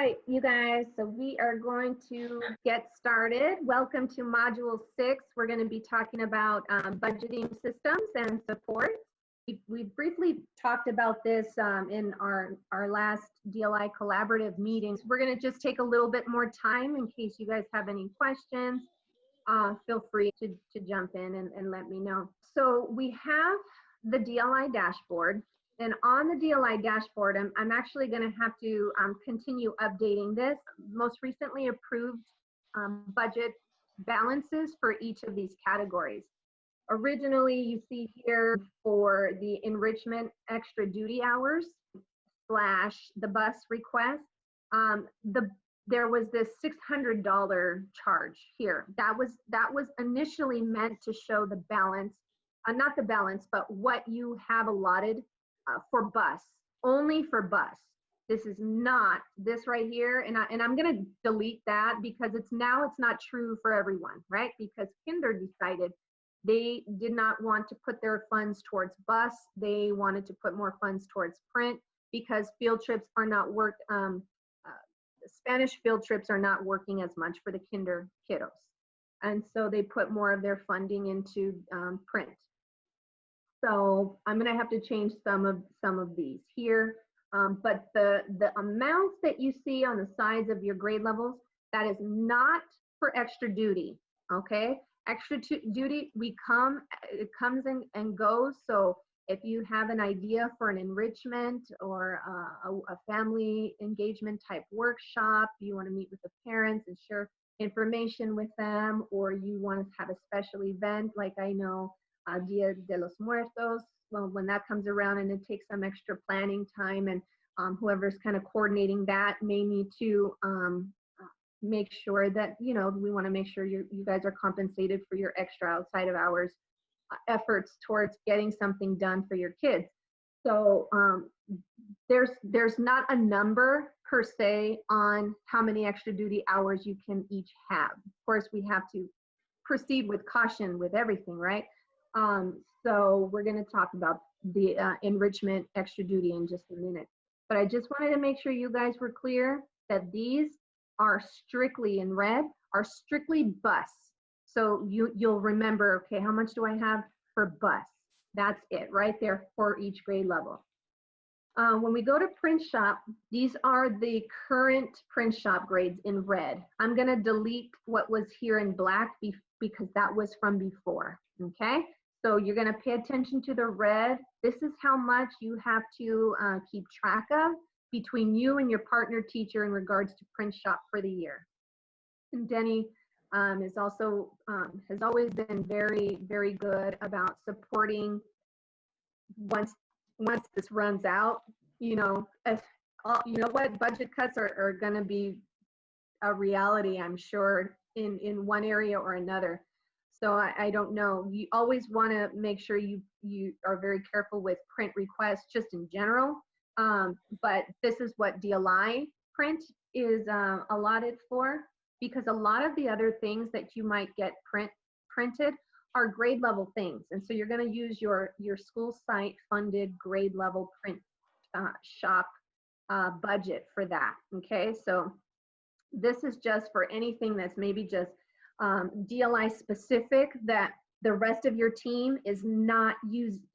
right, you guys, so we are going to get started. Welcome to Module 6. We're going to be talking about budgeting systems and support. We briefly talked about this in our last DLI collaborative meetings. We're going to just take a little bit more time in case you guys have any questions. Feel free to jump in and let me know. So we have the DLI dashboard. And on the DLI dashboard, I'm actually going to have to continue updating this. Most recently approved budget balances for each of these categories. Originally, you see here for the enrichment extra duty hours / the bus request, there was this $600 charge here. That was initially meant to show the balance, not the balance, but what you have allotted for bus, only for bus. This is not this right here, and I'm going to delete that because it's not true for everyone, right? Because Kinder decided they did not want to put their funds towards bus. They wanted to put more funds towards print because field trips are not Spanish field trips are not working as much for the Kinder kiddos, and so they put more of their funding into print. So I'm going to have to change some of these here, but the amounts that you see on the sides of your grade levels, that is not for extra duty. Okay, extra duty it comes and goes. So if you have an idea for an enrichment or a family engagement type workshop, you want to meet with the parents and share information with them, or you want to have a special event like I know Dia de los Muertos, well, when that comes around and it takes some extra planning time, and whoever's kind of coordinating that may need to make sure that, we want to make sure you guys are compensated for your extra outside of hours efforts towards getting something done for your kids. So there's not a number per se on how many extra duty hours you can each have. Of course, we have to proceed with caution with everything, right? So we're going to talk about the enrichment extra duty in just a minute. But I just wanted to make sure you guys were clear that these are strictly in red, are strictly bus. So you'll remember, okay, how much do I have for bus? That's it right there for each grade level. When we go to print shop, these are the current print shop grades in red. I'm going to delete what was here in black because that was from before, okay? So you're going to pay attention to the red. This is how much you have to keep track of between you and your partner teacher in regards to print shop for the year. And Denny is also has always been very, very good about supporting once this runs out. You know what, budget cuts are going to be a reality, I'm sure, in one area or another. So I don't know. You always want to make sure you are very careful with print requests just in general. But this is what DLI print is allotted for, because a lot of the other things that you might get printed are grade level things. And so you're going to use your school site funded grade level print shop budget for that. Okay, so this is just for anything that's maybe just DLI specific that the rest of your team is not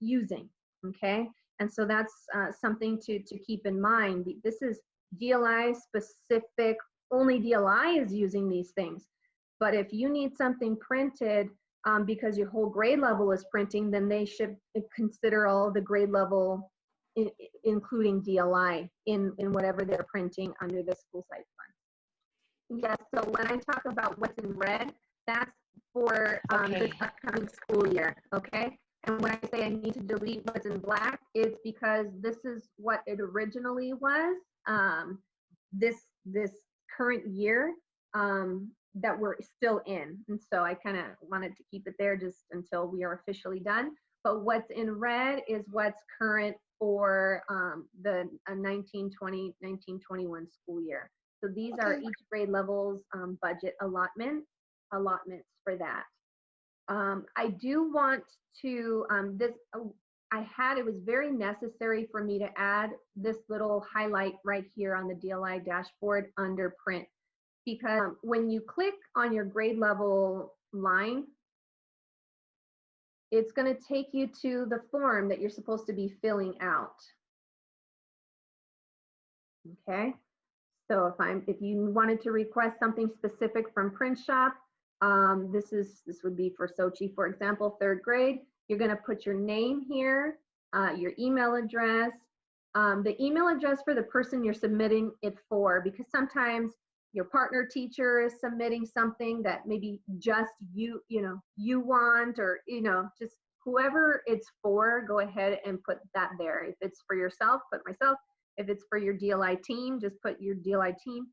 using, okay? And so that's something to keep in mind. This is DLI specific, only DLI is using these things. But if you need something printed because your whole grade level is printing, then they should consider all the grade level, including DLI, in whatever they're printing under the school site fund. Yes, so when I talk about what's in red, that's for this upcoming school year, okay? And when I say I need to delete what's in black, it's because this is what it originally was, this current year that we're still in. And so I kind of wanted to keep it there just until we are officially done. But what's in red is what's current for the 1920, 1921 school year. So these are each grade level's budget allotments for that. I do want to, it was very necessary for me to add this little highlight right here on the DLI dashboard under print, because when you click on your grade level line, it's going to take you to the form that you're supposed to be filling out. Okay, so if you wanted to request something specific from Print Shop, this would be for Sochi, for example, 3rd grade. You're going to put your name here, your email address, the email address for the person you're submitting it for, because sometimes your partner teacher is submitting something that maybe just you want, or just whoever it's for, go ahead and put that there. If it's for yourself, put myself. If it's for your DLI team, just put your DLI team.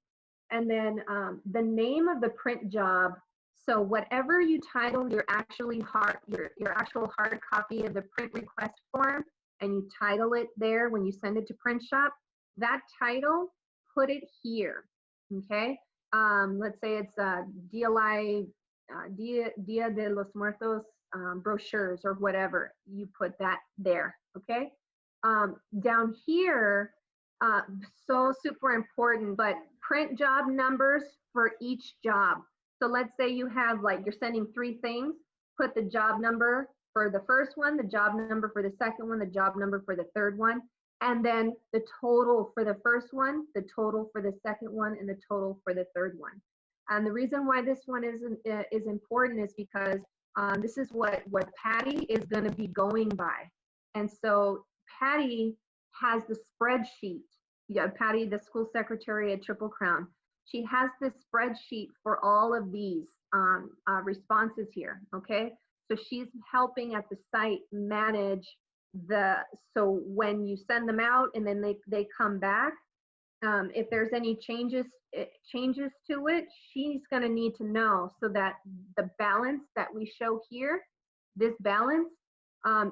And then the name of the print job. So whatever you title your actual hard copy of the print request form, and you title it there when you send it to Print Shop, that title, put it here. Okay, let's say it's DLI Dia de los Muertos brochures or whatever. You put that there. Okay, down here, so super important, but print job numbers for each job. So let's say you have, like, you're sending 3 things, put the job number for the first one, the job number for the second one, the job number for the third one, and then the total for the first one, the total for the second one, and the total for the third one. And the reason why this one is important is because this is what Patty is going to be going by. And so Patty has the spreadsheet. Yeah, Patty, the school secretary at Triple Crown. She has this spreadsheet for all of these responses here, okay? So she's helping at the site manage so when you send them out and then they come back, if there's any changes to it, she's gonna need to know, so that the balance that we show here, this balance,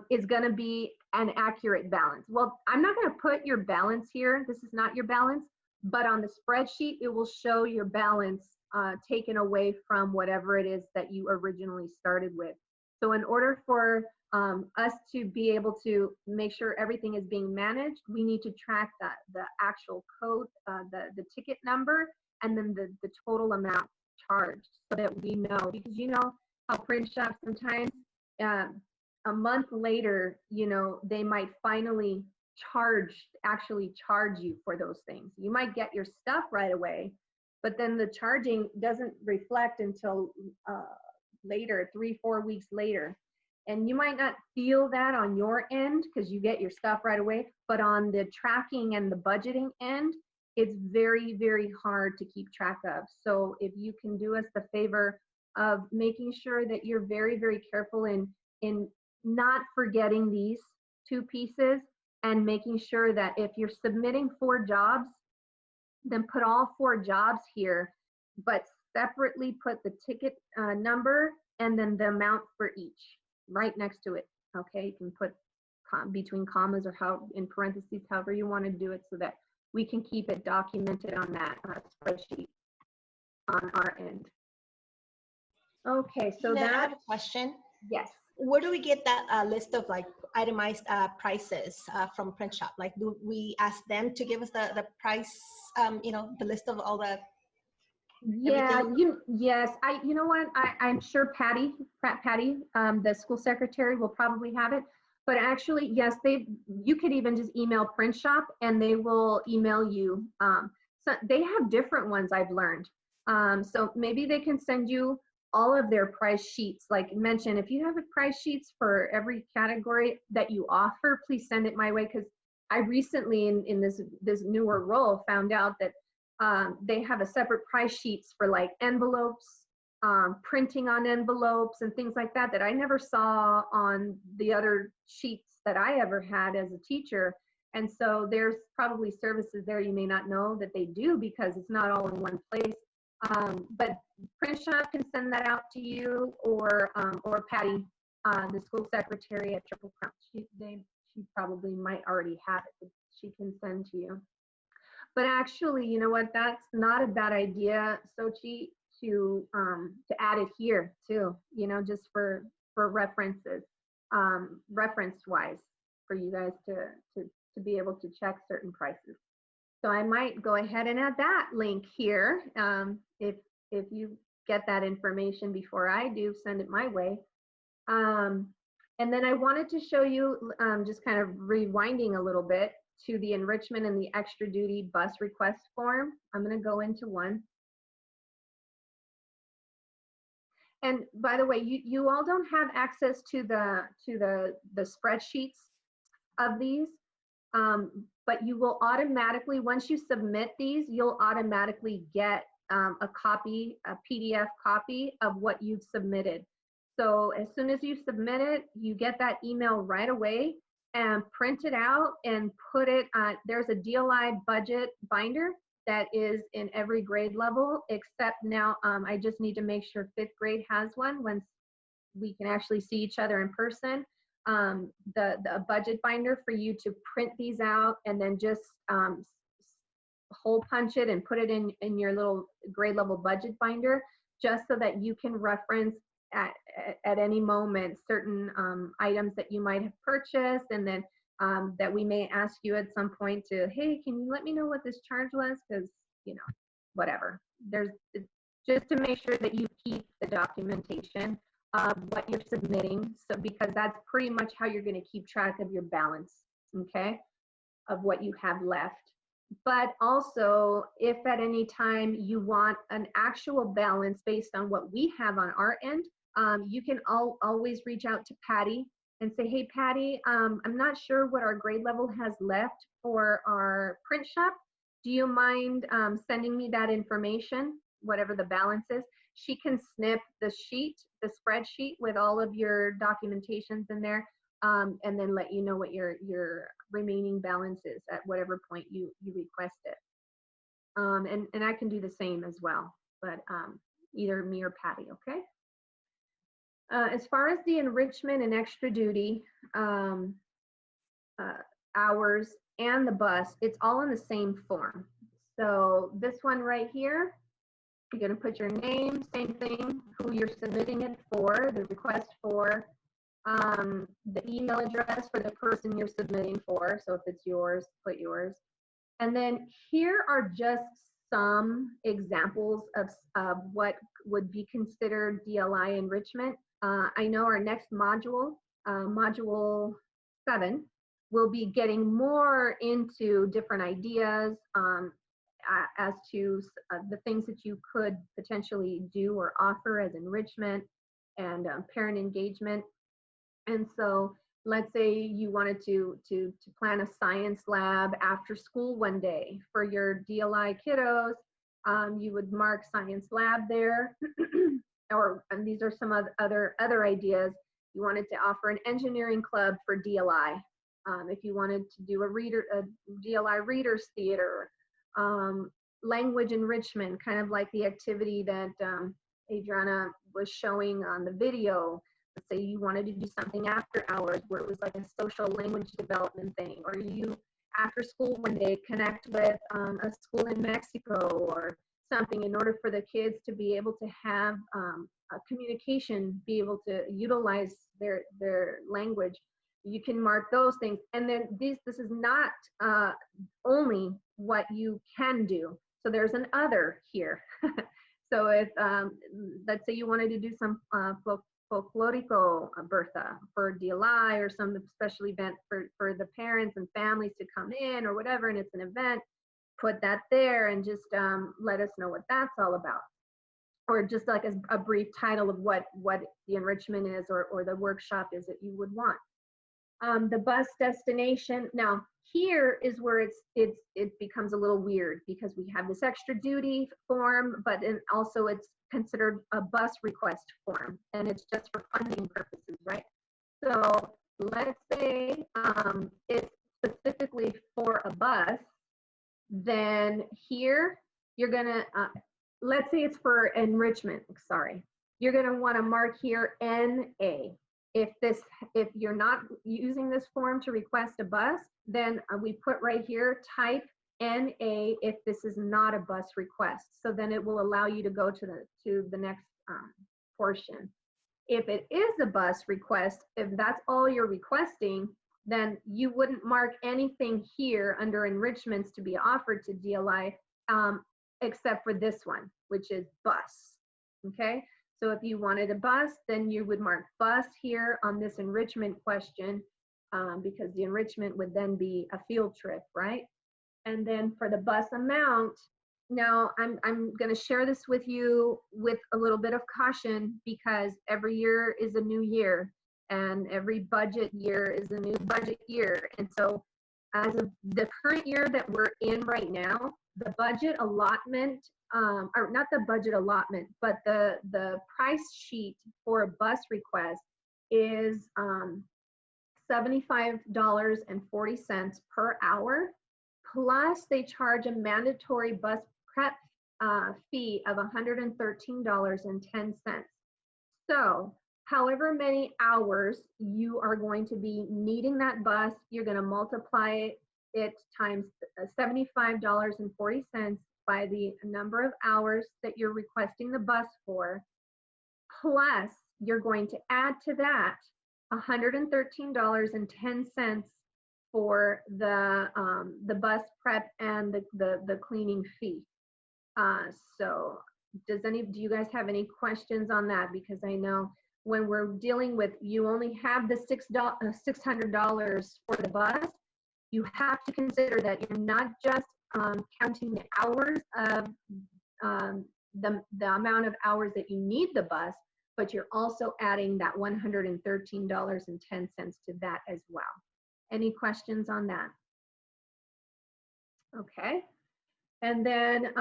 is gonna be an accurate balance. Well, I'm not gonna put your balance here. This is not your balance, but on the spreadsheet, it will show your balance taken away from whatever it is that you originally started with. So in order for us to be able to make sure everything is being managed, we need to track the actual code, the ticket number, and then the total amount charged, so that we know, because you know how Print Shop sometimes, a month later, they might finally actually charge you for those things. You might get your stuff right away, but then the charging doesn't reflect until later, 3-4 weeks later. And you might not feel that on your end because you get your stuff right away, but on the tracking and the budgeting end, it's very, very hard to keep track of. So if you can do us the favor of making sure that you're very, very careful in not forgetting these 2 pieces, and making sure that if you're submitting 4 jobs, then put all 4 jobs here, but separately put the ticket number and then the amount for each right next to it. Okay, you can put between commas or in parentheses, however you want to do it, so that we can keep it documented on that spreadsheet on our end. Okay, so that. I have a question. Yes. Where do we get that list of like itemized prices from Print Shop? Like, do we ask them to give us the price, the list of all the Yeah, yes. You know what? I'm sure Patty, the school secretary, will probably have it. But actually, yes, you could even just email Print Shop and they will email you. So they have different ones, I've learned. So maybe they can send you all of their price sheets. Like mentioned, if you have a price sheets for every category that you offer, please send it my way, because I recently in this newer role found out that they have a separate price sheets for like envelopes, printing on envelopes and things like that I never saw on the other sheets that I ever had as a teacher. And so there's probably services there you may not know that they do, because it's not all in one place. But Print Shop can send that out to you, or Patty, the school secretary at Triple Crown. She probably might already have it, but she can send to you. But actually, you know what? That's not a bad idea, Sochi, to add it here too. Just for references, reference wise. for you guys to be able to check certain prices. So I might go ahead and add that link here. If you get that information before I do, send it my way. And then I wanted to show you, just kind of rewinding a little bit, to the enrichment and the extra duty bus request form. I'm going to go into one. And by the way, you all don't have access to the spreadsheets of these, but you will automatically, once you submit these, you'll automatically get a copy, a PDF copy of what you've submitted. So as soon as you submit it, you get that email right away, and print it out and put it on. There's a DLI budget binder that is in every grade level, except now I just need to make sure 5th grade has one once we can actually see each other in person. The budget binder for you to print these out and then just hole punch it and put it in your little grade level budget binder, just so that you can reference at any moment certain items that you might have purchased, and then that we may ask you at some point to, hey, can you let me know what this charge was? Because, you know, whatever. There's just to make sure that you keep the documentation of what you're submitting. So because that's pretty much how you're going to keep track of your balance, okay, of what you have left. But also, if at any time you want an actual balance based on what we have on our end, you can always reach out to Patty and say, hey, Patty, I'm not sure what our grade level has left for our print shop. Do you mind sending me that information, whatever the balance is? She can snip the sheet, the spreadsheet with all of your documentations in there, and then let you know what your remaining balance is at whatever point you request it. And I can do the same as well, but either me or Patty, okay? As far as the enrichment and extra duty hours and the bus, it's all in the same form. So this one right here, you're going to put your name, same thing, who you're submitting it for, the request for, the email address for the person you're submitting for. So if it's yours, put yours. And then here are just some examples of what would be considered DLI enrichment. I know our next module, module 7, will be getting more into different ideas as to the things that you could potentially do or offer as enrichment and parent engagement. And so let's say you wanted to plan a science lab after school one day for your DLI kiddos. You would mark science lab there. And these are some other ideas. You wanted to offer an engineering club for DLI. If you wanted to do a DLI readers theater, language enrichment, kind of like the activity that Adriana was showing on the video. Let's say you wanted to do something after hours where it was like a social language development thing, or you after school one day connect with a school in Mexico or something, in order for the kids to be able to have a communication, be able to utilize their language. You can mark those things. And then this is not only what you can do. So there's an other here. So if, let's say you wanted to do some folklorico Bertha for DLI, or some special event for the parents and families to come in or whatever, and it's an event, put that there and just let us know what that's all about. Or just like a brief title of what the enrichment is, or the workshop is that you would want. The bus destination. Now here is where it becomes a little weird, because we have this extra duty form, but also it's considered a bus request form, and it's just for funding purposes, right? So let's say it's specifically for a bus, then here you're gonna, let's say it's for enrichment, sorry. You're gonna wanna mark here NA. If you're not using this form to request a bus, then we put right here, type NA if this is not a bus request. So then it will allow you to go to the next portion. If it is a bus request, if that's all you're requesting, then you wouldn't mark anything here under enrichments to be offered to DLI except for this one, which is bus. Okay, so if you wanted a bus, then you would mark bus here on this enrichment question, because the enrichment would then be a field trip, right? And then for the bus amount, now I'm going to share this with you with a little bit of caution, because every year is a new year and every budget year is a new budget year. And so as of the current year that we're in right now, the budget allotment, or not the budget allotment, but the price sheet for a bus request is $75.40 per hour, plus they charge a mandatory bus prep fee of $113.10. So however many hours you are going to be needing that bus, you're going to multiply it times $75.40 by the number of hours that you're requesting the bus for, plus you're going to add to that $113.10 for the bus prep and the cleaning fee. So do you guys have any questions on that? Because I know when we're dealing with, you only have the $600 for the bus, you have to consider that you're not just counting the hours of the amount of hours that you need the bus, but you're also adding that $113.10 to that as well. Any questions on that? Okay. And then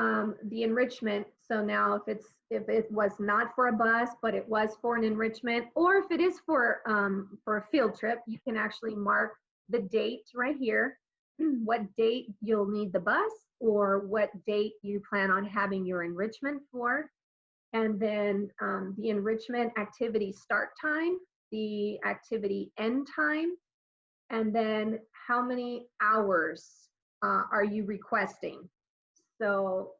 the enrichment. So now if it was not for a bus, but it was for an enrichment, or if it is for a field trip, you can actually mark the date right here, what date you'll need the bus, or what date you plan on having your enrichment for. And then the enrichment activity start time, the activity end time, and then how many hours are you requesting. So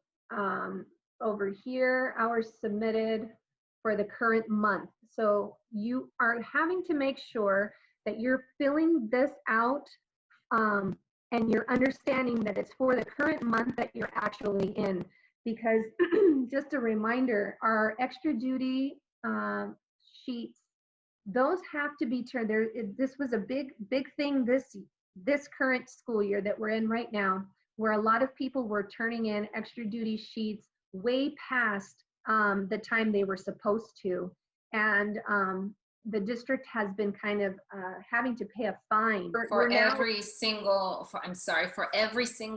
over here, hours submitted for the current month. So you are having to make sure that you're filling this out and you're understanding that it's for the current month that you're actually in. Because just a reminder, our extra duty sheets, those have to be turned there. This was a big thing this current school year that we're in right now, where a lot of people were turning in extra duty sheets way past the time they were supposed to. And the district has been kind of having to pay a fine. For every single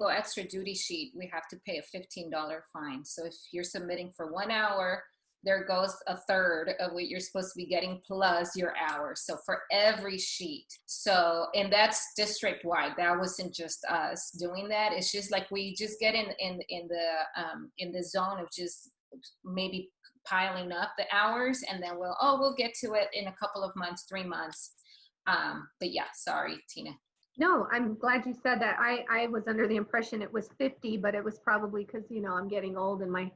extra duty sheet, we have to pay a $15 fine. So if you're submitting for 1 hour, there goes a third of what you're supposed to be getting plus your hours. So for every sheet. So, and that's district wide. That wasn't just us doing that. It's just like we just get in the zone of just maybe piling up the hours, and then we'll get to it in a couple of months, 3 months. But yeah, sorry, Tina. No, I'm glad you said that. I was under the impression it was 50, but it was probably because, you know, I'm getting old and my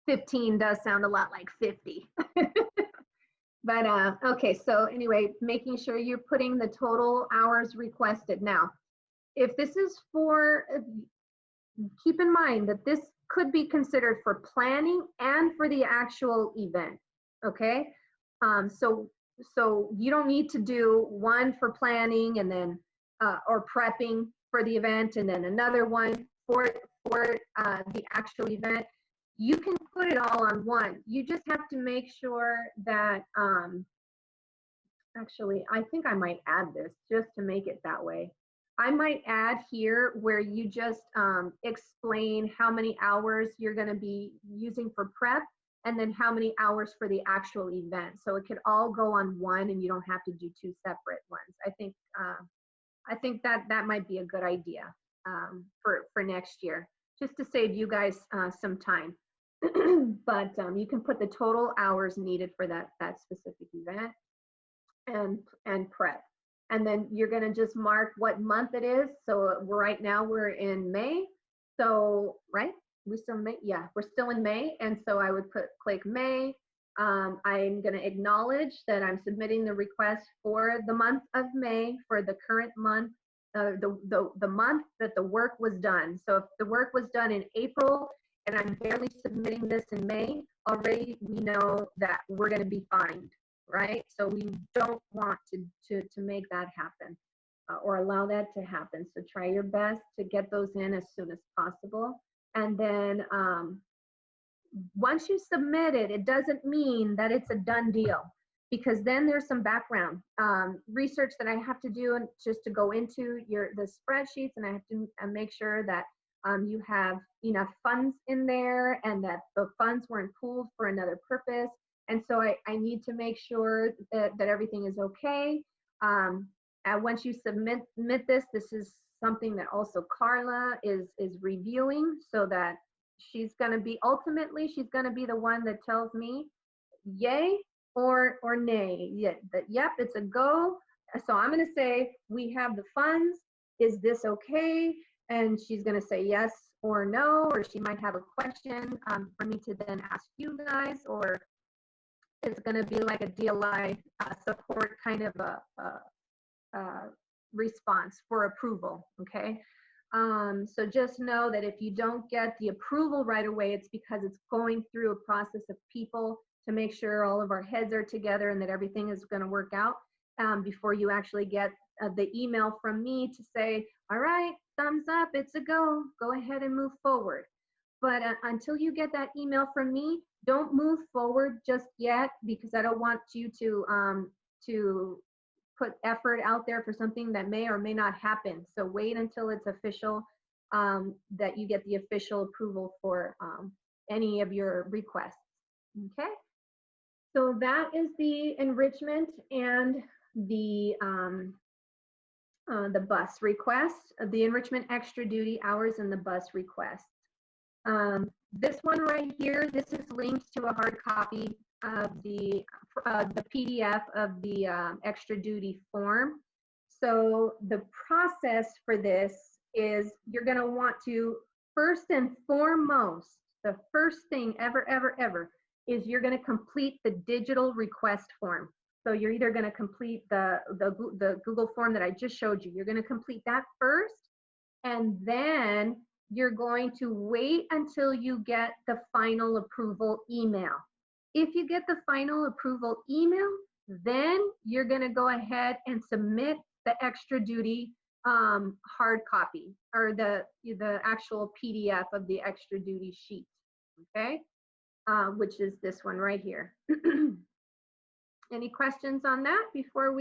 15 does sound a lot like 50. But okay, so anyway, making sure you're putting the total hours requested. Now, if this is for, keep in mind that this could be considered for planning and for the actual event, okay? So you don't need to do one for planning and then, or prepping for the event and then another one for the actual event. You can put it all on one. You just have to make sure that, actually, I think I might add this just to make it that way. I might add here where you just explain how many hours you're going to be using for prep and then how many hours for the actual event. So it could all go on one and you don't have to do two separate ones. I think that might be a good idea for next year, just to save you guys some time. But you can put the total hours needed for that specific event and prep. And then you're going to just mark what month it is. So right now we're in May. So, right? We still May? Yeah, we're still in May. And so I would click May. I'm going to acknowledge that I'm submitting the request for the month of May for the current month, the month that the work was done. So if the work was done in April and I'm barely submitting this in May, already we know that we're going to be fined, right? So we don't want to make that happen or allow that to happen. So try your best to get those in as soon as possible. And then once you submit it, it doesn't mean that it's a done deal, because then there's some background research that I have to do and just to go into the spreadsheets, and I have to make sure that you have enough funds in there and that the funds weren't pooled for another purpose. And so I need to make sure that everything is okay. And once you submit this is something that also Carla is reviewing, so that she's going to be the one that tells me yay or nay. Yep, it's a go. So I'm going to say, we have the funds. Is this okay? And she's going to say yes or no, or she might have a question for me to then ask you guys, or it's going to be like a DLI support kind of a response for approval, okay? So just know that if you don't get the approval right away, it's because it's going through a process of people to make sure all of our heads are together and that everything is going to work out before you actually get the email from me to say, all right, thumbs up, it's a go ahead and move forward. But until you get that email from me, don't move forward just yet, because I don't want you to put effort out there for something that may or may not happen. So wait until it's official, that you get the official approval for any of your requests. Okay, so that is the enrichment and the bus request, the enrichment extra duty hours and the bus request. This one right here, this is linked to a hard copy of the PDF of the extra duty form. So the process for this is, you're going to want to, first and foremost, the first thing ever is you're going to complete the digital request form. So you're either going to complete the Google form that I just showed you. You're going to complete that first, and then you're going to wait until you get the final approval email. If you get the final approval email, then you're going to go ahead and submit the extra duty hard copy, or the actual PDF of the extra duty sheet, okay? Which is this one right here. Any questions on that before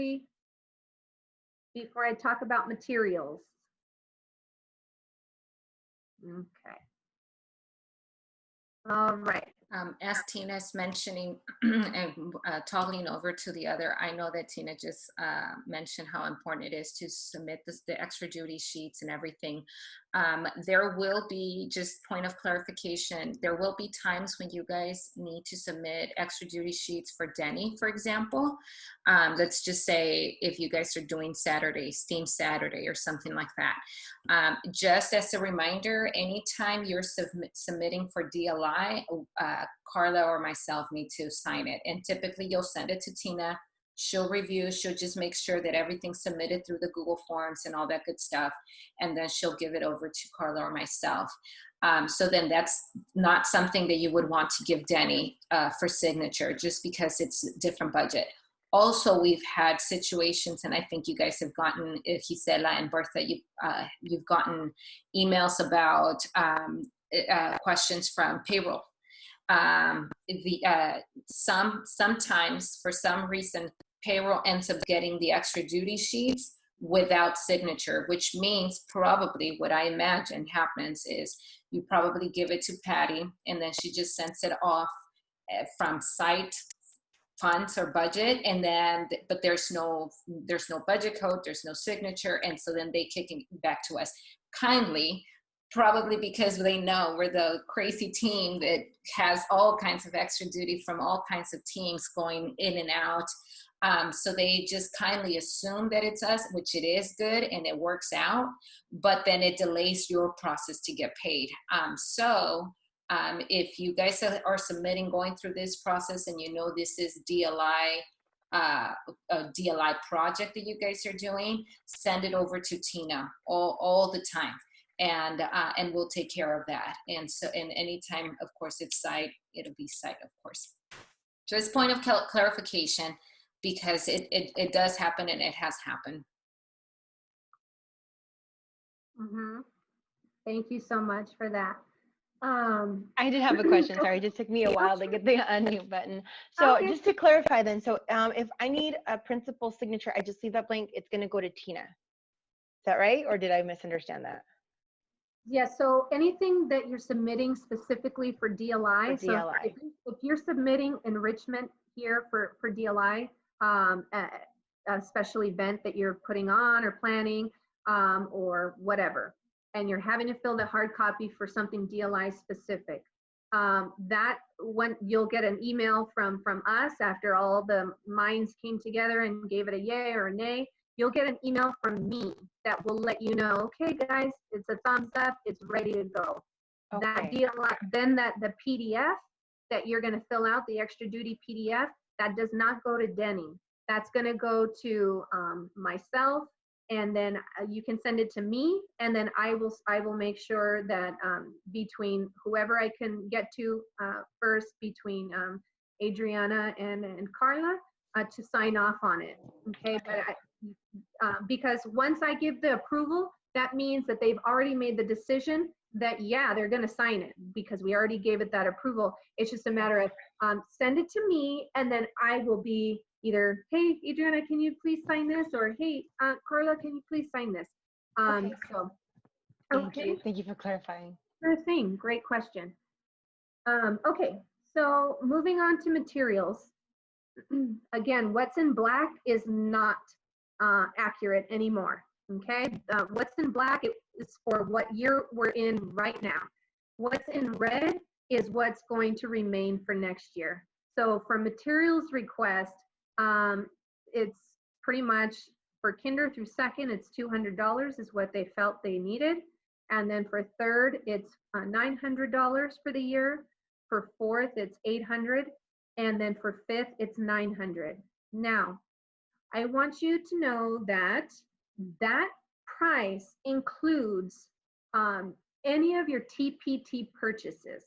I talk about materials? Okay. All right. As Tina's mentioning and toggling over to the other, I know that Tina just mentioned how important it is to submit the extra duty sheets and everything. There will be, just point of clarification, there will be times when you guys need to submit extra duty sheets for Denny, for example. Let's just say if you guys are doing Saturday, Steam Saturday or something like that. Just as a reminder, anytime you're submitting for DLI, Carla or myself need to sign it. And typically you'll send it to Tina. She'll review, she'll just make sure that everything's submitted through the Google Forms and all that good stuff. And then she'll give it over to Carla or myself. So then that's not something that you would want to give Denny for signature, just because it's a different budget. Also, we've had situations, and I think you guys have gotten, Gisela and Bertha, you've gotten emails about questions from payroll. Sometimes for some reason payroll ends up getting the extra duty sheets without signature, which means probably what I imagine happens is you probably give it to Patty and then she just sends it off from site funds or budget, and then but there's no budget code, there's no signature, and so then they kick it back to us kindly. Probably because they know we're the crazy team that has all kinds of extra duty from all kinds of teams going in and out. So they just kindly assume that it's us, which it is good and it works out, but then it delays your process to get paid. So If you guys are submitting, going through this process, and you know this is DLI, a DLI project that you guys are doing, send it over to Tina all the time, and we'll take care of that. And so, and anytime, of course, it's site, it'll be site, of course. Just point of clarification, because it does happen, and it has happened. Thank you so much for that. I did have a question. Sorry, it just took me a while to get the unmute button. So Okay. just to clarify then, so if I need a principal signature, I just leave that blank, it's going to go to Tina. Is that right? Or did I misunderstand that? Yeah, so anything that you're submitting specifically for DLI, For DLI. so if you're submitting enrichment here for DLI, a special event that you're putting on or planning, or whatever, and you're having to fill the hard copy for something DLI specific, that when you'll get an email from us after all the minds came together and gave it a yay or a nay, you'll get an email from me that will let you know, okay guys, it's a thumbs up, it's ready to go. Okay. That DLI, then the PDF that you're going to fill out, the extra duty PDF, that does not go to Denny. That's going to go to myself, and then you can send it to me, and then I will make sure that between whoever I can get to first, between Adriana and Carla, to sign off on it. Okay, but because once I give the approval, that means that they've already made the decision that, yeah, they're going to sign it, because we already gave it that approval. It's just a matter of send it to me, and then I will be either, hey, Adriana, can you please sign this? Or, hey, Carla, can you please sign this? Okay. So, Thank you. Thank you for clarifying. Sure thing. Great question. Okay, so moving on to materials. Again, what's in black is not accurate anymore. Okay, what's in black is for what year we're in right now. What's in red is what's going to remain for next year. So for materials request, it's pretty much for kinder through second, it's $200 is what they felt they needed. And then for third, it's $900 for the year. For fourth, it's $800. And then for fifth, it's $900. Now, I want you to know that that price includes any of your TPT purchases.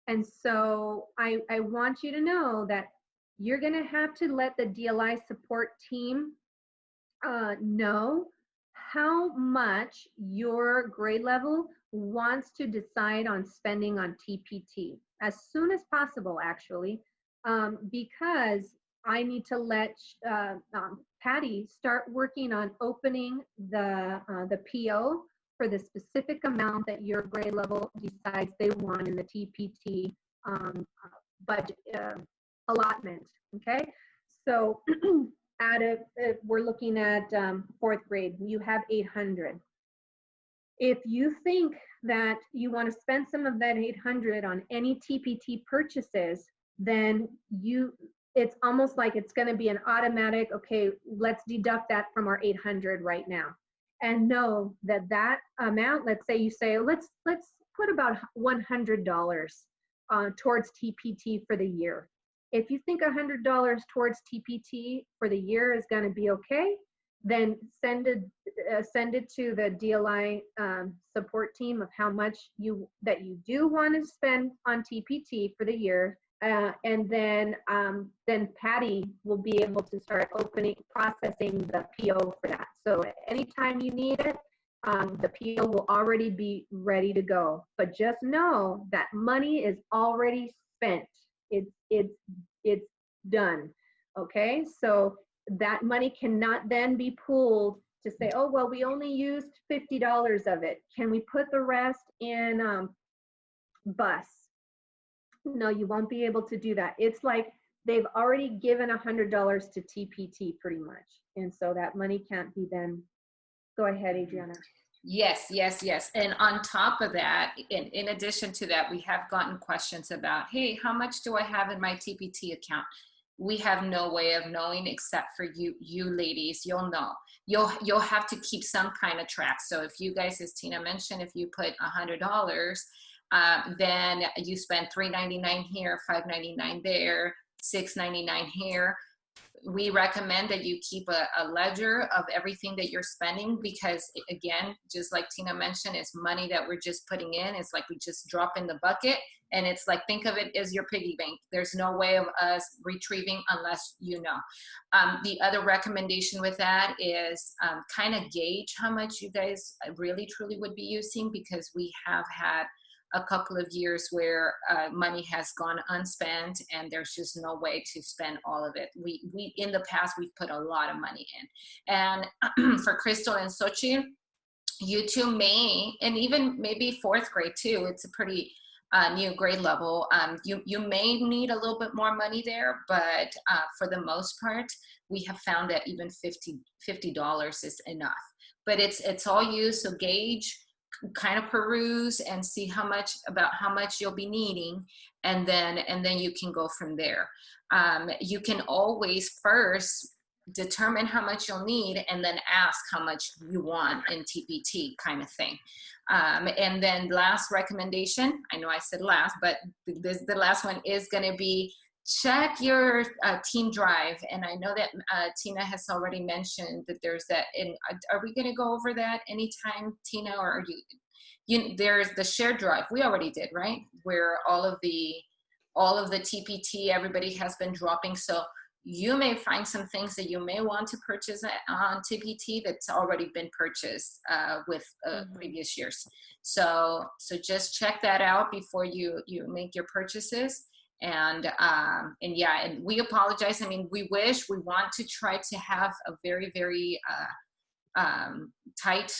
And so I want you to know that you're going to have to let the DLI support team know how much your grade level wants to decide on spending on TPT as soon as possible, actually, because I need to let Patty start working on opening the PO for the specific amount that your grade level decides they want in the TPT budget allotment. Okay, so we're looking at fourth grade, you have 800. If you think that you want to spend some of that 800 on any TPT purchases, then it's almost like it's going to be an automatic, okay, let's deduct that from our 800 right now. And know that that amount, let's say you say, let's put about $100 towards TPT for the year. If you think $100 towards TPT for the year is going to be okay, then send it to the DLI support team of how much that you do want to spend on TPT for the year. And then Patty will be able to start processing the PO for that. So anytime you need it, the PO will already be ready to go. But just know that money is already spent. It's done. Okay, so that money cannot then be pooled to say, oh well, we only used $50 of it. Can we put the rest in bus? No, you won't be able to do that. It's like they've already given $100 to TPT pretty much. And so that money can't be then. Go ahead, Adriana. Yes. And on top of that, in addition to that, we have gotten questions about, hey, how much do I have in my TPT account? We have no way of knowing except for you ladies. You'll know. You'll have to keep some kind of track. So if you guys, as Tina mentioned, if you put $100, then you spend $3.99 here, $5.99 there, $6.99 here. We recommend that you keep a ledger of everything that you're spending, because again, just like Tina mentioned, it's money that we're just putting in. It's like we just drop in the bucket, and it's like, think of it as your piggy bank. There's no way of us retrieving unless you know. The other recommendation with that is kind of gauge how much you guys really truly would be using, because we have had a couple of years where money has gone unspent and there's just no way to spend all of it. We in the past, we've put a lot of money in. And for Crystal and Sochi, you two may, and even maybe fourth grade too, it's a pretty new grade level. You may need a little bit more money there, but for the most part, we have found that even $50 is enough. But it's all you, so gauge, kind of peruse and see how much you'll be needing, and then you can go from there. You can always first determine how much you'll need and then ask how much you want in TPT, kind of thing. And then last recommendation, I know I said last, but the last one is going to be check your team drive. And I know that Tina has already mentioned that there's that. And are we going to go over that anytime, Tina, or are you there's the shared drive we already did, right? Where all of the TPT, everybody has been dropping. So you may find some things that you may want to purchase on TPT that's already been purchased with previous years. So just check that out before you make your purchases. And yeah, and we apologize. I mean, we want to try to have a very, very tight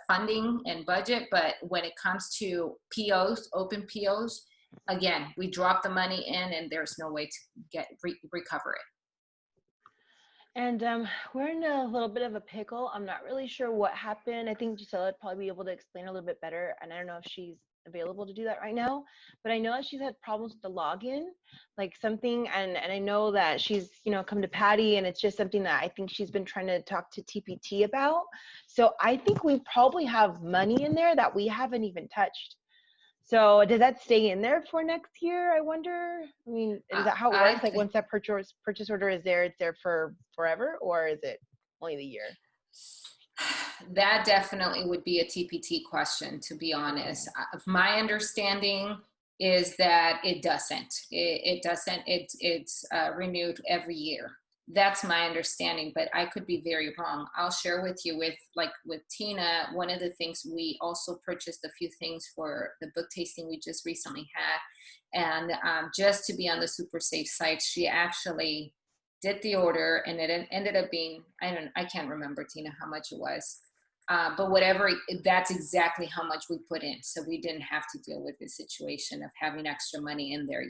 funding and budget, but when it comes to POs, open POs, again, we drop the money in and there's no way to recover it. And we're in a little bit of a pickle. I'm not really sure what happened. I think Gisela would probably be able to explain a little bit better. And I don't know if she's available to do that right now, but I know that she's had problems with the login, like something, and I know that she's, come to Patty, and it's just something that I think she's been trying to talk to TPT about. So I think we probably have money in there that we haven't even touched. So does that stay in there for next year, I wonder? I mean, is that how it works? Like once that purchase order is there, it's there for forever, or is it only the year? That definitely would be a TPT question, to be honest. My understanding is that it doesn't. It doesn't. It's renewed every year. That's my understanding, but I could be very wrong. I'll share with you with Tina, one of the things, we also purchased a few things for the book tasting we just recently had. And just to be on the super safe side, she actually did the order, and it ended up being, I can't remember, Tina, how much it was. But whatever, that's exactly how much we put in. So we didn't have to deal with the situation of having extra money in there,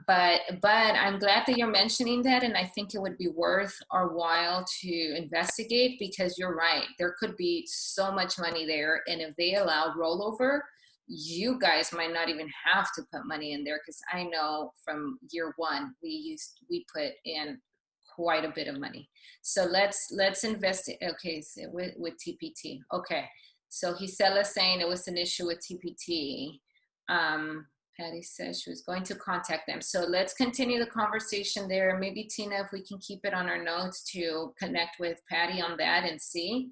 But I'm glad that you're mentioning that, and I think it would be worth our while to investigate, because you're right, there could be so much money there, and if they allow rollover, you guys might not even have to put money in there, because I know from year one we put in quite a bit of money. So let's invest. Okay, so with TPT. Okay, so Gisela's saying it was an issue with TPT. Patty says she was going to contact them. So let's continue the conversation there. Maybe Tina, if we can keep it on our notes to connect with Patty on that and see.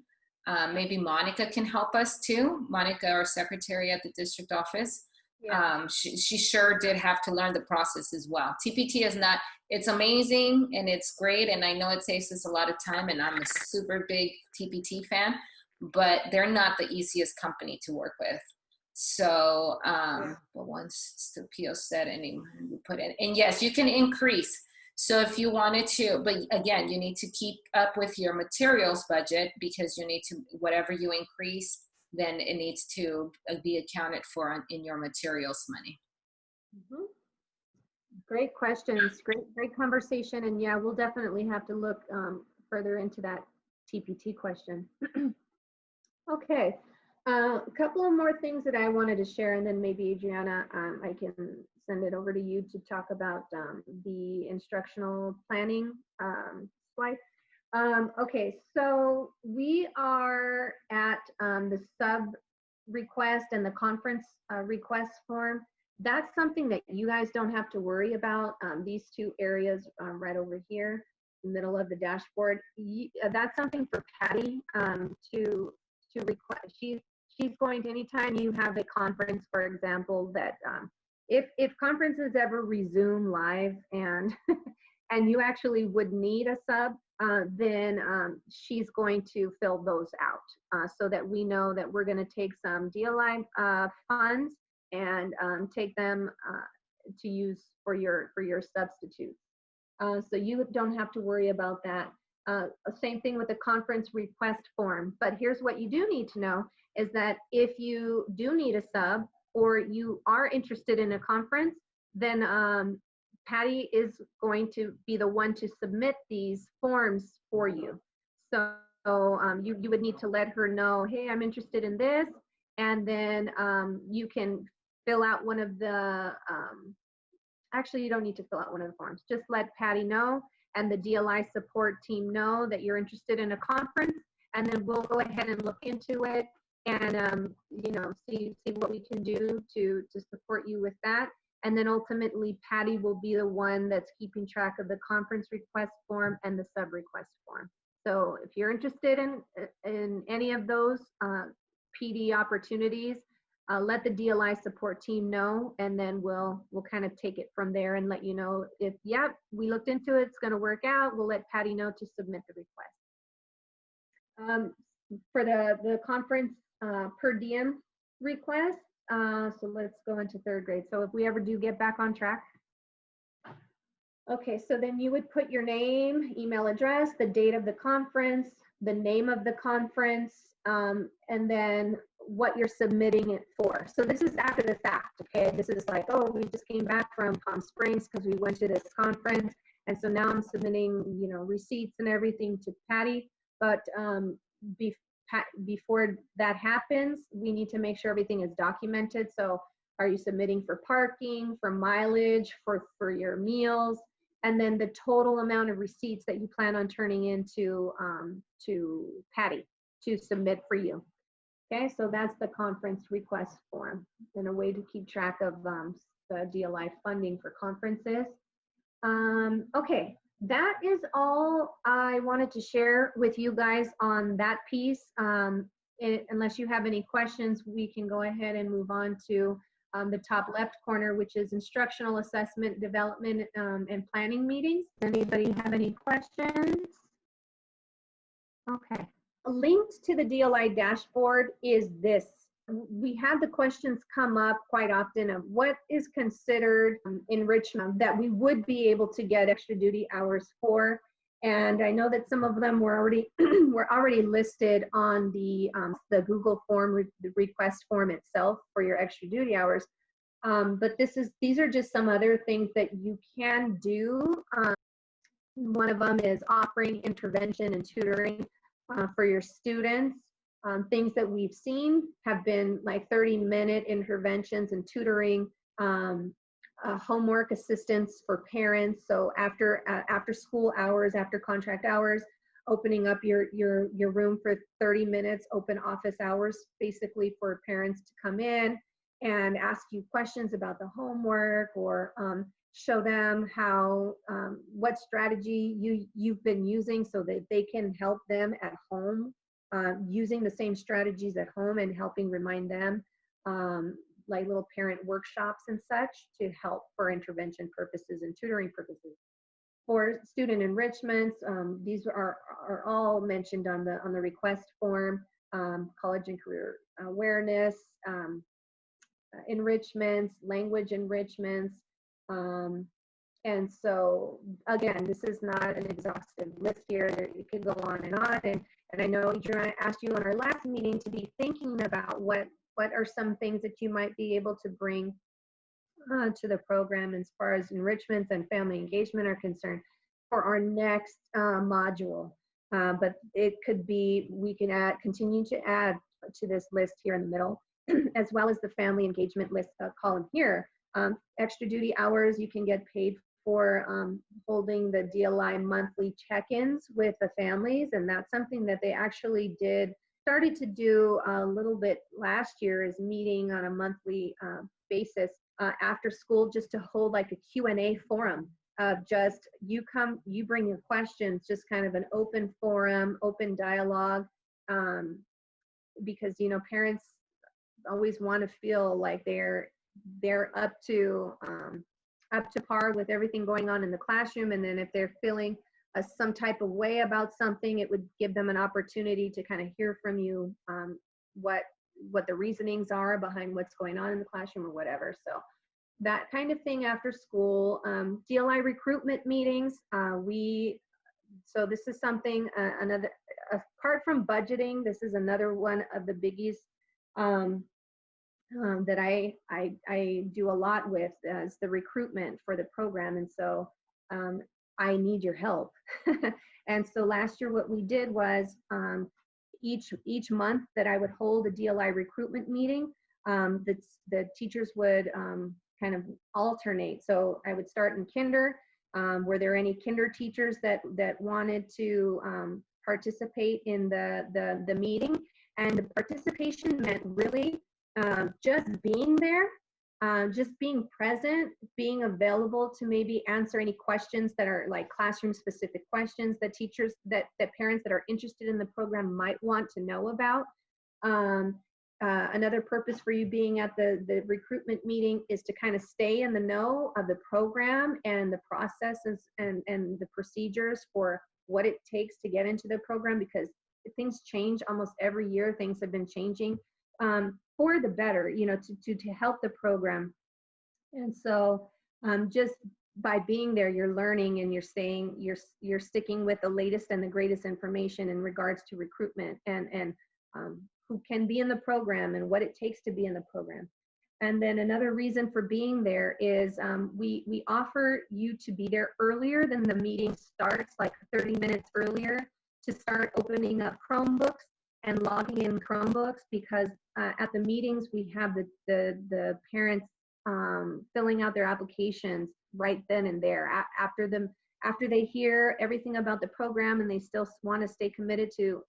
Maybe Monica can help us too. Monica, our secretary at the district office. Yeah. She sure did have to learn the process as well. TPT is not, it's amazing and it's great. And I know it saves us a lot of time, and I'm a super big TPT fan, but they're not the easiest company to work with. So, but once the PO set and you put in, and yes, you can increase. So if you wanted to, but again, you need to keep up with your materials budget, because you need to, whatever you increase, then it needs to be accounted for in your materials money. Mm-hmm. Great questions, great conversation. And yeah, we'll definitely have to look further into that TPT question. Okay. A couple of more things that I wanted to share, and then maybe Adriana, I can send it over to you to talk about the instructional planning slide. Okay, so we are at the request and the conference request form, that's something that you guys don't have to worry about. These two areas right over here, the middle of the dashboard, that's something for Patty to request. She's going to, anytime you have a conference, for example, that if conferences ever resume live and and you actually would need a sub, then she's going to fill those out so that we know that we're going to take some DLI funds and take them to use for your substitutes. So you don't have to worry about that. Same thing with the conference request form. But here's what you do need to know is that if you do need a sub or you are interested in a conference, then Patty is going to be the one to submit these forms for you. So you would need to let her know, hey, I'm interested in this. And then you can fill out one of the, actually you don't need to fill out one of the forms. Just let Patty know and the DLI support team know that you're interested in a conference. And then we'll go ahead and look into it and you know, see what we can do to support you with that. And then ultimately, Patty will be the one that's keeping track of the conference request form and the sub request form. So if you're interested in any of those PD opportunities, let the DLI support team know, and then we'll kind of take it from there and let you know if, yep, we looked into it, it's going to work out. We'll let Patty know to submit the request. For the conference per diem request, so let's go into third grade. So if we ever do get back on track. Okay, so then you would put your name, email address, the date of the conference, the name of the conference, and then what you're submitting it for. So this is after the fact, okay? This is like, oh, we just came back from Palm Springs because we went to this conference. And so now I'm submitting, you know, receipts and everything to Patty. But before that happens, we need to make sure everything is documented. So are you submitting for parking, for mileage, for your meals, and then the total amount of receipts that you plan on turning into to Patty to submit for you. Okay, so that's the conference request form and a way to keep track of the DLI funding for conferences. Okay, that is all I wanted to share with you guys on that piece. Unless you have any questions, we can go ahead and move on to the top left corner, which is instructional assessment, development, and planning meetings. Anybody have any questions? Okay. Linked to the DLI dashboard is this. We have the questions come up quite often of what is considered enrichment that we would be able to get extra duty hours for. And I know that some of them were already listed on the Google form, the request form itself for your extra duty hours. But these are just some other things that you can do. One of them is offering intervention and tutoring for your students. Things that we've seen have been like 30-minute interventions and tutoring, homework assistance for parents. So after school hours, after contract hours, opening up your room for 30 minutes, open office hours, basically for parents to come in and ask you questions about the homework or show them how what strategy you've been using so that they can help them at home. Using the same strategies at home and helping remind them, like little parent workshops and such to help for intervention purposes and tutoring purposes. For student enrichments, these are all mentioned on the request form, college and career awareness, enrichments, language enrichments. And so again, this is not an exhaustive list here. It could go on. And I know Adriana asked you on our last meeting to be thinking about what are some things that you might be able to bring to the program as far as enrichments and family engagement are concerned for our next module. But it could be, we can continue to add to this list here in the middle, as well as the family engagement list column here. Extra duty hours, you can get paid for holding the DLI monthly check-ins with the families, and that's something that they actually did started to do a little bit last year is meeting on a monthly basis after school, just to hold like a Q&A forum of just you bring your questions, just kind of an open forum, open dialogue, because parents always want to feel like they're up to par with everything going on in the classroom. And then if they're feeling some type of way about something, it would give them an opportunity to kind of hear from you what the reasonings are behind what's going on in the classroom or whatever. So that kind of thing after school. DLI recruitment meetings. So this is something, another, apart from budgeting, this is another one of the biggies that I do a lot with, is the recruitment for the program. And so I need your help. And so last year what we did was each month that I would hold a DLI recruitment meeting, the teachers would kind of alternate. So I would start in kinder. Were there any kinder teachers that wanted to participate in the meeting? And the participation meant really just being there, just being present, being available to maybe answer any questions that are like classroom specific questions that teachers, that parents that are interested in the program might want to know about. Another purpose for you being at the recruitment meeting is to kind of stay in the know of the program and the processes and the procedures for what it takes to get into the program, because things change almost every year. Things have been changing for the better, to help the program. And so just by being there, you're learning and you're sticking with the latest and the greatest information in regards to recruitment and who can be in the program and what it takes to be in the program. And then another reason for being there is we offer you to be there earlier than the meeting starts, like 30 minutes earlier, to start opening up Chromebooks and logging in Chromebooks, because at the meetings we have the parents filling out their applications right then and there after they hear everything about the program and they still want to stay committed to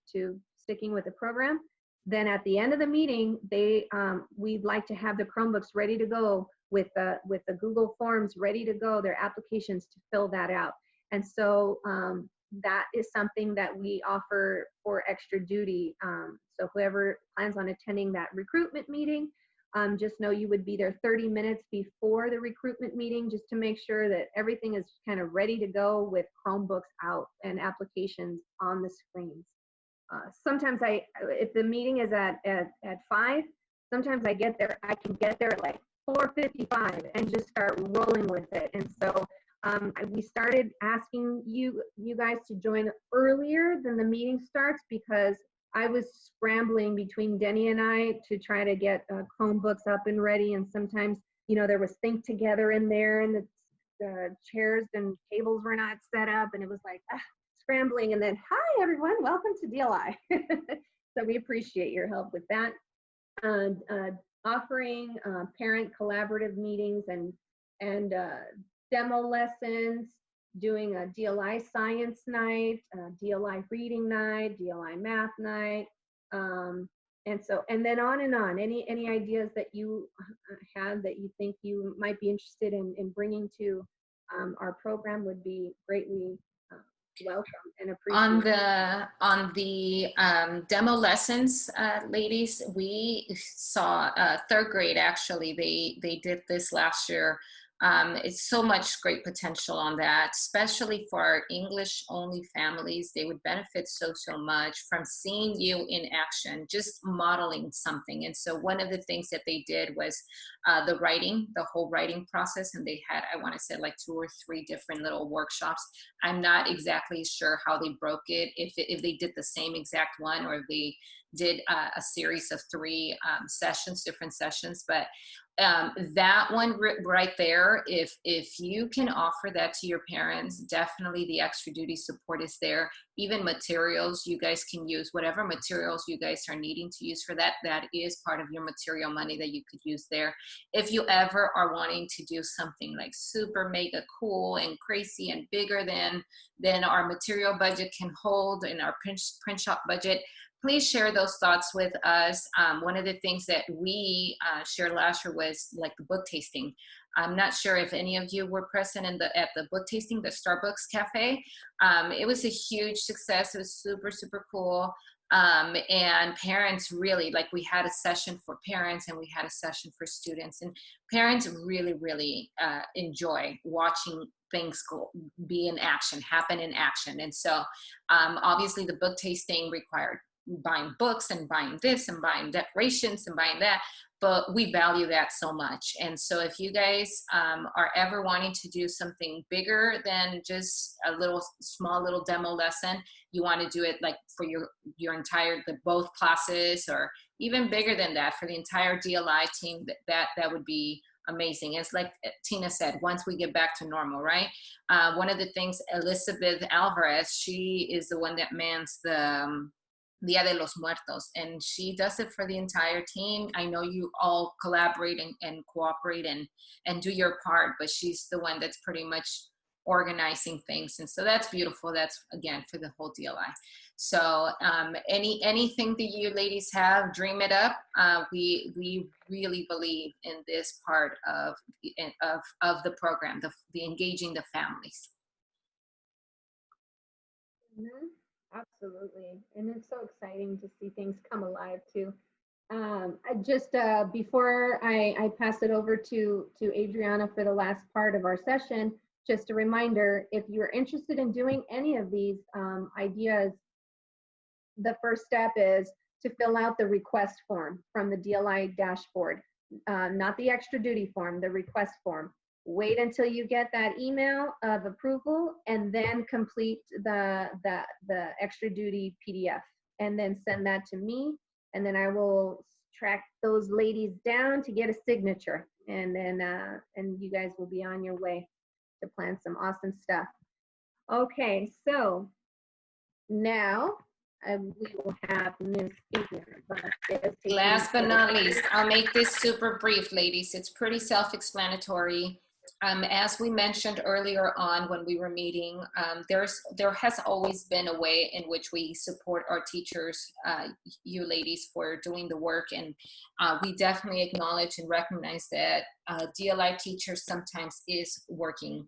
sticking with the program. Then at the end of the meeting, we'd like to have the Chromebooks ready to go with the Google Forms ready to go, their applications to fill that out. And so that is something that we offer for extra duty. So whoever plans on attending that recruitment meeting, just know you would be there 30 minutes before the recruitment meeting, just to make sure that everything is kind of ready to go with Chromebooks out and applications on the screens. Sometimes if the meeting is at 5, sometimes I can get there at like 4:55 and just start rolling with it. And so we started asking you guys to join earlier than the meeting starts, because I was scrambling between Denny and I to try to get Chromebooks up and ready. And sometimes, there was Think Together in there, and the chairs and tables were not set up, and it was like, scrambling. And then, hi everyone, welcome to DLI. So we appreciate your help with that. Offering parent collaborative meetings and demo lessons, doing a DLI science night, DLI reading night, DLI math night, and then on and on. Any ideas that you have that you think you might be interested in bringing to our program would be greatly welcome and appreciated. On the demo lessons, ladies, we saw 3rd grade, actually, they did this last year. It's so much great potential on that, especially for our English only families. They would benefit so much from seeing you in action, just modeling something. And so one of the things that they did was the whole writing process. And they had, I want to say, like 2 or 3 different little workshops. I'm not exactly sure how they broke it, if they did the same exact one, or if they did a series of 3 different sessions. But that one right there, if you can offer that to your parents, definitely the extra duty support is there. even materials you guys can use, whatever materials you guys are needing to use for that, that is part of your material money that you could use there. If you ever are wanting to do something like super mega cool and crazy and bigger than our material budget can hold and our print shop budget, please share those thoughts with us. One of the things that we shared last year was like the book tasting. I'm not sure if any of you were present at the book tasting, the Starbucks Cafe. It was a huge success. It was super, super cool. And parents really, like, we had a session for parents and we had a session for students, and parents really, really enjoy watching things happen in action. And so obviously the book tasting required buying books and buying this and buying decorations and buying that, but we value that so much. And so if you guys are ever wanting to do something bigger than just a small little demo lesson, you want to do it like for your entire, both classes, or even bigger than that for the entire DLI team, that would be amazing. It's like Tina said, once we get back to normal, right? One of the things, Elizabeth Alvarez, she is the one that mans the Dia de los Muertos, and she does it for the entire team. I know you all collaborate and cooperate and do your part, but she's the one that's pretty much organizing things. And so that's beautiful. That's, again, for the whole DLI. So anything that you ladies have, dream it up. We really believe in this part of the program, the engaging the families. Mm-hmm. Absolutely. And it's so exciting to see things come alive too. Before I pass it over to Adriana for the last part of our session, just a reminder, if you're interested in doing any of these ideas, the first step is to fill out the request form from the DLI dashboard, not the extra duty form, the request form. Wait until you get that email of approval and then complete the extra duty PDF, and then send that to me, and then I will track those ladies down to get a signature, and then and you guys will be on your way to plan some awesome stuff. Okay, so now we will have Ms. Adriana. Last but not least, I'll make this super brief, ladies. It's pretty self-explanatory. As we mentioned earlier on when we were meeting, there has always been a way in which we support our teachers, you ladies, for doing the work, and we definitely acknowledge and recognize that DLI teachers sometimes is working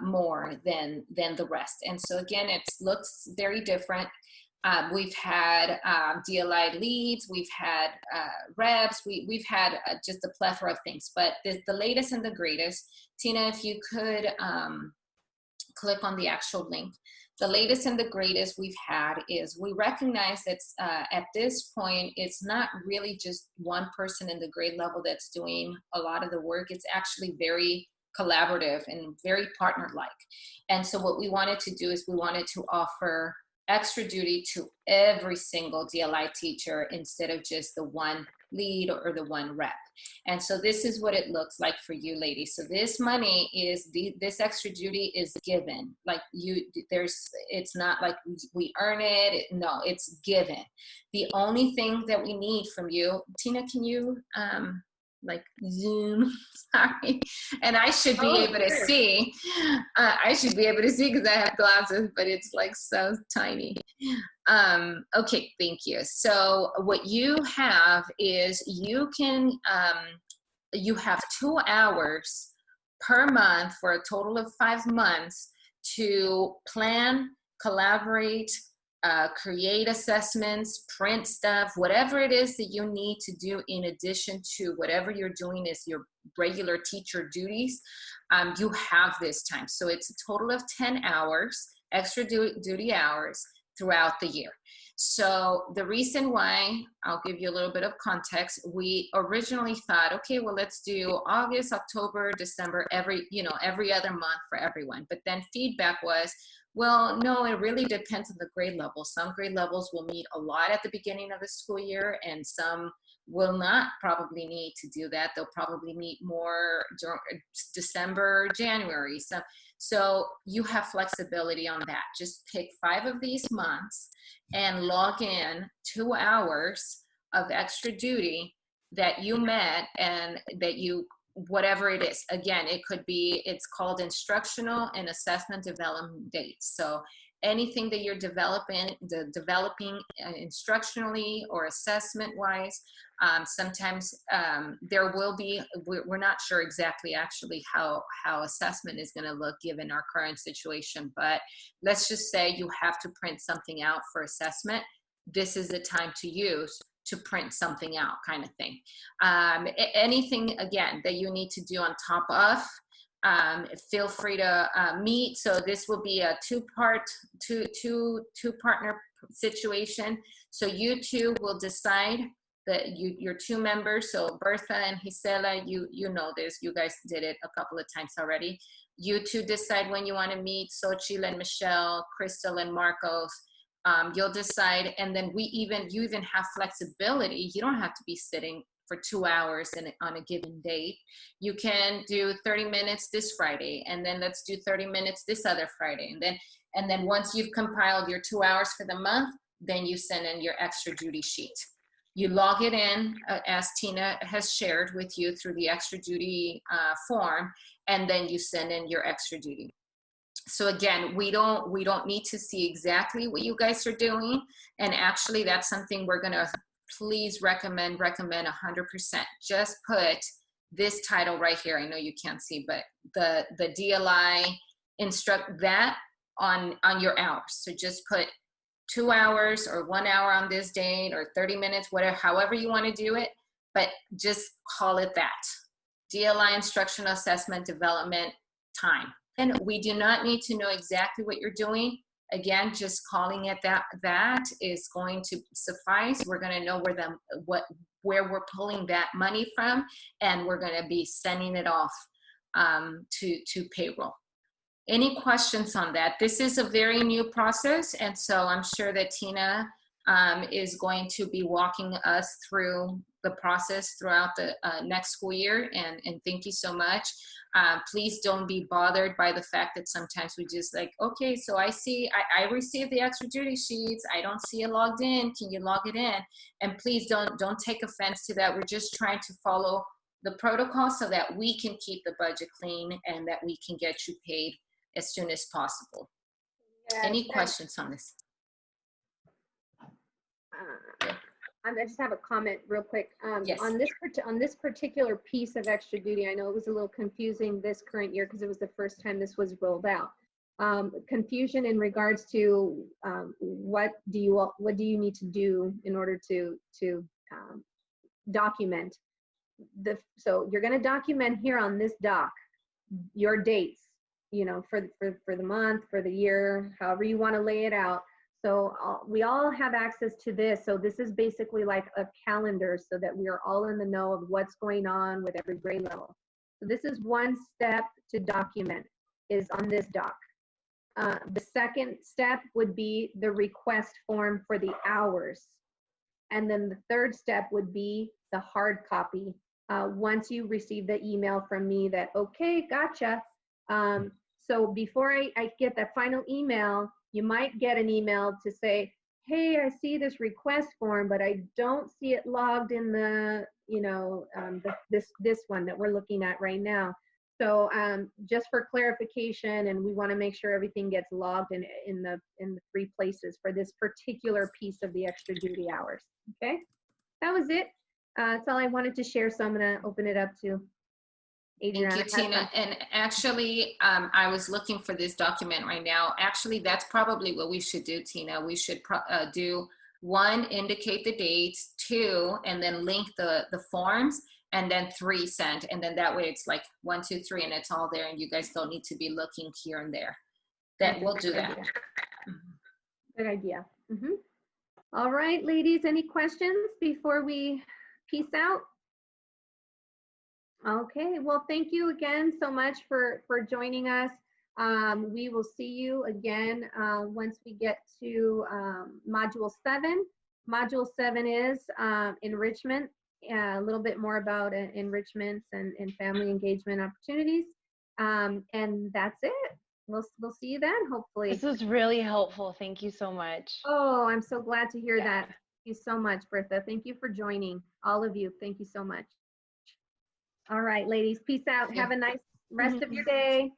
more than the rest. And so again, it looks very different. We've had DLI leads, we've had reps, we've had just a plethora of things, but the latest and the greatest, Tina, if you could click on the actual link. The latest and the greatest we've had is, we recognize that at this point, it's not really just one person in the grade level that's doing a lot of the work. It's actually very collaborative and very partner-like. And so what we wanted to do is we wanted to offer extra duty to every single DLI teacher instead of just the one lead or the one rep. And so this is what it looks like for you ladies. So this money is, this extra duty is given. Like it's not like we earn it. No, it's given. The only thing that we need from you, Tina, can you like zoom? Sorry. And I should be able to see. I should be able to see because I have glasses, but it's like so tiny. Okay, thank you. So what you have is you have 2 hours per month for a total of 5 months to plan, collaborate, create assessments, print stuff, whatever it is that you need to do in addition to whatever you're doing is your regular teacher duties. You have this time. So it's a total of 10 hours, extra duty hours throughout the year. So the reason why, I'll give you a little bit of context. We originally thought, okay, well, let's do August, October, December, every other month for everyone. But then feedback was, Well, no, it really depends on the grade level. Some grade levels will meet a lot at the beginning of the school year, and some will not probably need to do that. They'll probably meet more during December, January. So you have flexibility on that. Just pick 5 of these months and log in 2 hours of extra duty that you met and that you, whatever it is. Again, it could be, it's called instructional and assessment development dates. So anything that you're developing instructionally or assessment wise, sometimes there will be, we're not sure exactly actually how assessment is going to look given our current situation, but let's just say you have to print something out for assessment. This is the time to use to print something out, kind of thing. Anything, again, that you need to do on top of, feel free to meet. So this will be a two-partner situation. So you two will decide that your 2 members, so Bertha and Gisela, you know this, you guys did it a couple of times already. You two decide when you want to meet. Xochitl and Michelle, Crystal and Marcos. You'll decide, and then you even have flexibility. You don't have to be sitting for 2 hours on a given date. You can do 30 minutes this Friday, and then let's do 30 minutes this other Friday. And then once you've compiled your 2 hours for the month, then you send in your extra duty sheet. You log it in as Tina has shared with you through the extra duty form, and then you send in your extra duty. So again, we don't need to see exactly what you guys are doing. And actually that's something we're gonna please recommend 100%. Just put this title right here. I know you can't see, but the DLI instruct that on your hours. So just put 2 hours or 1 hour on this date or 30 minutes, whatever, however you want to do it, but just call it that. DLI Instructional Assessment Development Time. And we do not need to know exactly what you're doing. Again, just calling it that is going to suffice. We're going to know where we're pulling that money from, and we're going to be sending it off to payroll. Any questions on that? This is a very new process, and so I'm sure that Tina is going to be walking us through the process throughout the next school year, and thank you so much. Please don't be bothered by the fact that sometimes we just like, okay, so I see, I received the extra duty sheets, I don't see it logged in, can you log it in? And please don't take offense to that. We're just trying to follow the protocol so that we can keep the budget clean and that we can get you paid as soon as possible. Yes, any questions on this? I just have a comment real quick. Yes. On this particular piece of extra duty, I know it was a little confusing this current year because it was the first time this was rolled out. Confusion in regards to what do you need to do in order to document. So you're going to document here on this doc your dates, you know, for the month, for the year, however you want to lay it out. So we all have access to this. So this is basically like a calendar so that we are all in the know of what's going on with every grade level. So this is one step to document, is on this doc. The second step would be the request form for the hours. And then the third step would be the hard copy. Once you receive the email from me that, okay, gotcha. So before I get that final email, you might get an email to say, hey, I see this request form, but I don't see it logged in the, you know, this one that we're looking at right now. So just for clarification, and we want to make sure everything gets logged in the 3 places for this particular piece of the extra duty hours. Okay, that was it. That's all I wanted to share. So I'm going to open it up to Adriana. Thank you, Tina. And actually, I was looking for this document right now. Actually, that's probably what we should do, Tina. We should do 1, indicate the dates, 2, and then link the forms, and then 3, send. And then that way it's like 1, 2, 3, and it's all there, and you guys don't need to be looking here and there. Then we'll do that. Good idea. All right, ladies, any questions before we peace out? Okay, well, thank you again so much for joining us. We will see you again once we get to Module 7. Module 7 is enrichment, a little bit more about enrichments and family engagement opportunities. And that's it. We'll see you then, hopefully. This was really helpful. Thank you so much. Oh, I'm so glad to hear that. Thank you so much, Bertha. Thank you for joining. All of you, thank you so much. All right, ladies, peace out. Have a nice rest of your day.